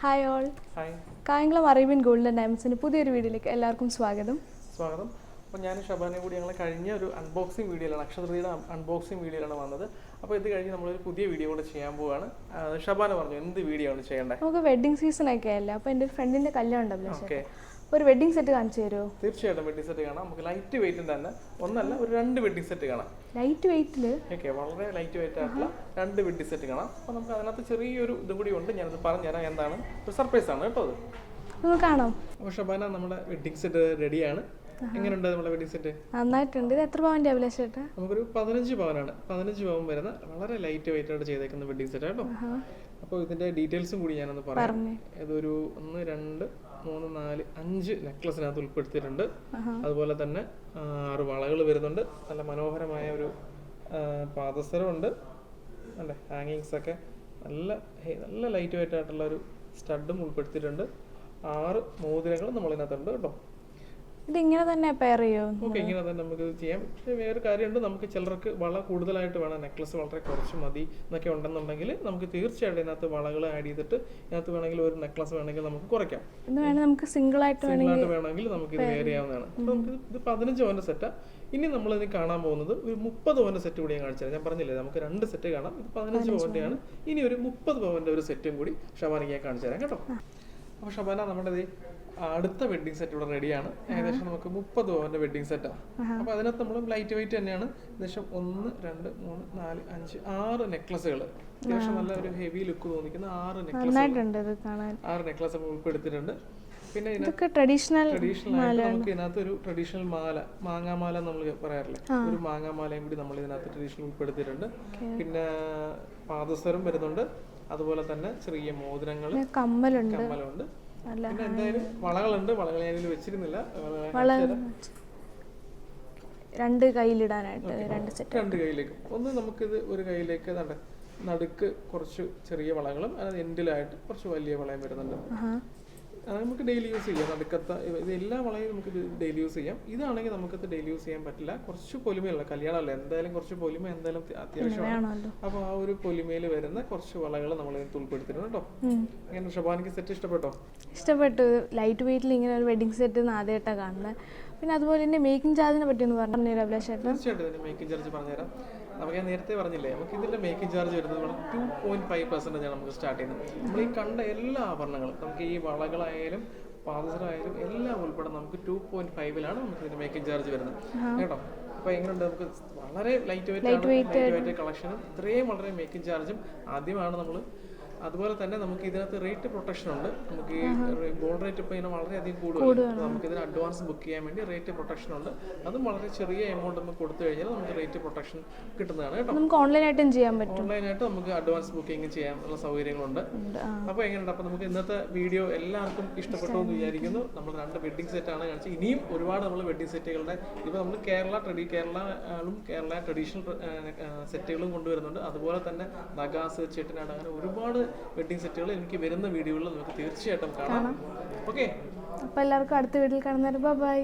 Hi all. Hi. Kayamkulam Arabian Gold and Diamonds പുതിയൊരു വീഡിയോയിലേക്ക് എല്ലാവർക്കും സ്വാഗതം. സ്വാഗതം. അപ്പോൾ ഞാൻ ഷബാനെ കൂടി ഞങ്ങൾ കഴിഞ്ഞ ഒരു അൺബോക്സിംഗ് വീഡിയോയിലാണ് അക്ഷതൃതിയുടെ അൺബോക്സിംഗ് വീഡിയോയിലാണ് വന്നത്. അപ്പോൾ ഇത് കഴിഞ്ഞ് നമ്മളൊരു പുതിയ വീഡിയോ കൂടെ ചെയ്യാൻ പോവുകയാണ്. ഷബാന പറഞ്ഞു എന്ത് വീഡിയോ ആണ് ചെയ്യേണ്ടത്? നമുക്ക് വെഡിങ് സീസൺ ഒക്കെ അല്ലേ, അപ്പോൾ എൻ്റെ ഒരു ഫ്രണ്ടിൻ്റെ കല്യാണം ഉണ്ടല്ലോ. ഓക്കെ. ഒരു വെഡിങ് സെറ്റ് കാണിച്ചു തരുമോ? തീർച്ചയായിട്ടും വെഡിങ് സെറ്റ് കാണാം. നമുക്ക് ലൈറ്റ് വെയിറ്റിൽ തന്നെ ഒന്നല്ല ഒരു 2 വെഡിങ് സെറ്റ് കാണാം. ലൈറ്റ് വെയിറ്റിൽ? ഓക്കെ, വളരെ ലൈറ്റ് വെയിറ്റ് ആയിട്ടുള്ള 2 വെഡിങ് സെറ്റ് കാണാം. അപ്പോൾ നമുക്ക് അതിനകത്ത് ചെറിയൊരു ഇതും കൂടി ഉണ്ട്. ഞാനത് പറഞ്ഞുതരാം എന്താണ്. ഒരു സർപ്രൈസ് ആണ് കേട്ടോ അത്. നമുക്ക് കാണാം. അപ്പോൾ ഷബാന നമ്മുടെ വെഡിങ് സെറ്റ് റെഡിയാണ്. എങ്ങനെയുണ്ട് നമ്മുടെ വെഡിങ് സെറ്റ്? നന്നായിട്ടുണ്ട്. ഇത് എത്ര പവൻ്റെ അഭിലാഷ് ചേട്ടാ? നമുക്കൊരു 15 പവനാണ്. 15 പവൻ വരുന്ന വളരെ ലൈറ്റ് വെയിറ്റ് ആയിട്ട് ചെയ്തേക്കുന്ന വെഡിങ് സെറ്റ് കേട്ടോ. അപ്പോൾ ഇതിന്റെ ഡീറ്റെയിൽസും കൂടി ഞാനൊന്ന് പറയാം. ഇതൊരു 1 2 3 4 5 നെക്ലസിനകത്ത് ഉൾപ്പെടുത്തിയിട്ടുണ്ട്. അതുപോലെ തന്നെ 6 വളകൾ വരുന്നുണ്ട്. നല്ല മനോഹരമായ ഒരു പാദസരമുണ്ട്. അല്ലേ, ഹാങ്ങിങ്സ് ഒക്കെ നല്ല നല്ല ലൈറ്റ് വെയിറ്റ് ആയിട്ടുള്ള ഒരു സ്റ്റഡും ഉൾപ്പെടുത്തിയിട്ടുണ്ട്. 6 മോതിരങ്ങൾ നമ്മളിതിനകത്തുണ്ട് കേട്ടോ. ഇതിങ്ങനെ തന്നെ പെയർ ചെയ്യുമോ? ഓക്കെ, ഇങ്ങനെ തന്നെ നമുക്ക് ചെയ്യാം. പക്ഷേ വേറെ കാര്യമുണ്ട്, നമുക്ക് ചിലർക്ക് വള കൂടുതലായിട്ട് വേണം, നെക്ലസ് വളരെ കുറച്ച് മതി എന്നൊക്കെ ഉണ്ടെന്നുണ്ടെങ്കിൽ നമുക്ക് തീർച്ചയായിട്ടും ഇതിനകത്ത് വളകൾ ആഡ് ചെയ്തിട്ട് ഇതിനകത്ത് വേണമെങ്കിൽ ഒരു നെക്ലസ് വേണമെങ്കിൽ നമുക്ക് കുറയ്ക്കാം. നമുക്ക് സിംഗിൾ ആയിട്ട് വേണമെങ്കിൽ നമുക്ക് ഇത് വേറെ ചെയ്യാവുന്നതാണ്. അപ്പോൾ നമുക്ക് ഇത് 15 പവന്റെ സെറ്റാണ്. ഇനി നമ്മളിത് കാണാൻ പോകുന്നത് ഒരു 30 പവന്റെ സെറ്റ് കൂടി ഞാൻ കാണിച്ചത്. ഞാൻ പറഞ്ഞില്ലേ നമുക്ക് 2 സെറ്റ് കാണാം. ഇത് 15 പവന്റെയാണ്. ഇനി ഒരു 30 പവന്റെ ഒരു സെറ്റും കൂടി ഷബാനയ്ക്ക് ഞാൻ കാണിച്ചു തരാം കേട്ടോ. അപ്പോൾ ഷബാന, നമ്മുടെ അടുത്ത വെഡിങ് സെറ്റ് ഇവിടെ റെഡിയാണ്. ഏകദേശം നമുക്ക് 30 പവന്റെ വെഡിങ് സെറ്റാണ്. അപ്പൊ അതിനകത്ത് നമ്മൾ ലൈറ്റ് വെയിറ്റ് തന്നെയാണ്. ഏകദേശം 1 2 3 4 5 6 നെക്ലസുകൾ, അത്യാവശ്യം നല്ല ഒരു ഹെവി ലുക്ക് തോന്നിക്കുന്ന 6 നെക്ലസ് ഉൾപ്പെടുത്തിയിട്ടുണ്ട്. പിന്നെ ട്രഡീഷണൽ ആയിട്ട് നമുക്ക് ഇതിനകത്ത് ഒരു ട്രഡീഷണൽ മാല, മാങ്ങാമാല നമ്മൾ പറയാറില്ലേ, ഒരു മാങ്ങാമാലയും കൂടി നമ്മൾ ഇതിനകത്ത് ട്രഡീഷണൽ ഉൾപ്പെടുത്തിയിട്ടുണ്ട്. പിന്നെ പാദസരം വരുന്നുണ്ട്. അതുപോലെ തന്നെ ചെറിയ മോതിരങ്ങൾ, കമ്മലുണ്ട്. പിന്നെ എന്തായാലും വളകളുണ്ട്. വളകൾ ഞാൻ ഇതിൽ വെച്ചിരുന്നില്ല. 2 കയ്യിലിടാനായിട്ട് 2 കയ്യിലേക്ക്. ഒന്ന് നമുക്കിത് ഒരു കയ്യിലേക്ക് നടുക്ക് കുറച്ച് ചെറിയ വളകളും അത് എൻഡിലായിട്ട് കുറച്ച് വലിയ വളയും വരുന്നുണ്ട്. അത് നമുക്ക് ഡെയിലി യൂസ് ചെയ്യാം. നടുക്കത്തെ ഇത് എല്ലാ വളയും നമുക്ക് ഡെയിലി യൂസ് ചെയ്യാം. ഇതാണെങ്കിൽ നമുക്കത് ഡെയിലി യൂസ് ചെയ്യാൻ പറ്റില്ല. കുറച്ച് പൊലിമയുള്ള കല്യാണമല്ല, എന്തായാലും കുറച്ച് പൊലിമ എന്തായാലും അത്യാവശ്യമാണ്. അപ്പോൾ ആ ഒരു പൊലിമയിൽ വരുന്ന കുറച്ച് വളകൾ നമ്മൾ ഇതിൽ ഉൾപ്പെടുത്തിയിരുന്നു കേട്ടോ. അങ്ങനെ ഷബാനയ്ക്ക് സെറ്റ് ഇഷ്ടപ്പെട്ടോ? ഇഷ്ടപ്പെട്ടു. ലൈറ്റ് വെയിറ്റിൽ ഇങ്ങനെ ഒരു വെഡിങ് സെറ്റ് ആദ്യമായിട്ടാണ് കാണുന്നത്. പിന്നെ അതുപോലെ തന്നെ മേക്കിംഗ് ചാർജിനെ പറ്റി ഒന്ന് പറഞ്ഞു തരാം അഭിലാഷ് ചേട്ടാ? തീർച്ചയായിട്ടും ഇതിന്റെ മേക്കിംഗ് ചാർജ് പറഞ്ഞുതരാം. നമുക്ക് ഞാൻ നേരത്തെ പറഞ്ഞില്ലേ, നമുക്ക് ഇതിന്റെ മേക്കിംഗ് ചാർജ് വരുന്നത് 2.5% നമുക്ക് സ്റ്റാർട്ട് ചെയ്യുന്നത്. നമ്മൾ ഈ കണ്ട എല്ലാ ആഭരണങ്ങളും, നമുക്ക് ഈ വളകളായാലും പാദസരമായാലും എല്ലാം ഉൾപ്പെടെ നമുക്ക് 2.5-ലാണ് നമുക്ക് ഇതിന്റെ മേക്കിംഗ് ചാർജ് വരുന്നത് കേട്ടോ. അപ്പൊ എങ്ങനെയുണ്ട്? നമുക്ക് വളരെ ലൈറ്റ് വെയിറ്റ് കളക്ഷനും ഇത്രയും വളരെ മേക്കിംഗ് ചാർജും ആദ്യമാണ് നമ്മൾ. അതുപോലെ തന്നെ നമുക്ക് ഇതിനകത്ത് റേറ്റ് പ്രൊട്ടക്ഷൻ ഉണ്ട്. നമുക്ക് ഈ ഗോൾഡ് റേറ്റ് ഇപ്പോൾ ഇങ്ങനെ വളരെയധികം കൂടുതൽ. നമുക്ക് ഇതിന് അഡ്വാൻസ് ബുക്ക് ചെയ്യാൻ വേണ്ടി റേറ്റ് പ്രൊട്ടക്ഷൻ ഉണ്ട്. അതും വളരെ ചെറിയ എമൗണ്ട് നമുക്ക് കൊടുത്തു കഴിഞ്ഞാൽ നമുക്ക് റേറ്റ് പ്രൊട്ടക്ഷൻ കിട്ടുന്നതാണ് കേട്ടോ. നമുക്ക് ഓൺലൈനായിട്ടും ചെയ്യാൻ പറ്റും. ഓൺലൈനായിട്ട് നമുക്ക് അഡ്വാൻസ് ബുക്കിംഗ് ചെയ്യാനുള്ള സൗകര്യങ്ങളുണ്ട്. അപ്പോൾ എങ്ങനെയുണ്ട്? അപ്പോൾ നമുക്ക് ഇന്നത്തെ വീഡിയോ എല്ലാവർക്കും ഇഷ്ടപ്പെട്ടു എന്ന് വിചാരിക്കുന്നു. നമ്മൾ 2 വെഡിങ് സെറ്റാണ് കാണിച്ചത്. ഇനിയും ഒരുപാട് നമ്മൾ വെഡിങ് സെറ്റുകളുടെ ഇപ്പോൾ നമ്മൾ കേരള ട്രഡീഷണൽ സെറ്റുകളും കൊണ്ടുവരുന്നുണ്ട്. അതുപോലെ തന്നെ നഗാസ്, ചെട്ടിനാട്, അങ്ങനെ ഒരുപാട് വെഡിങ് സെറ്റുകൾ എനിക്ക് വരുന്ന വീഡിയോകളിൽ നമുക്ക് തീർച്ചയായിട്ടും കാണാം. ഓക്കെ, അപ്പോൾ എല്ലാവർക്കും അടുത്ത വീഡിയോയിൽ കാണുന്നവരെ ബൈ.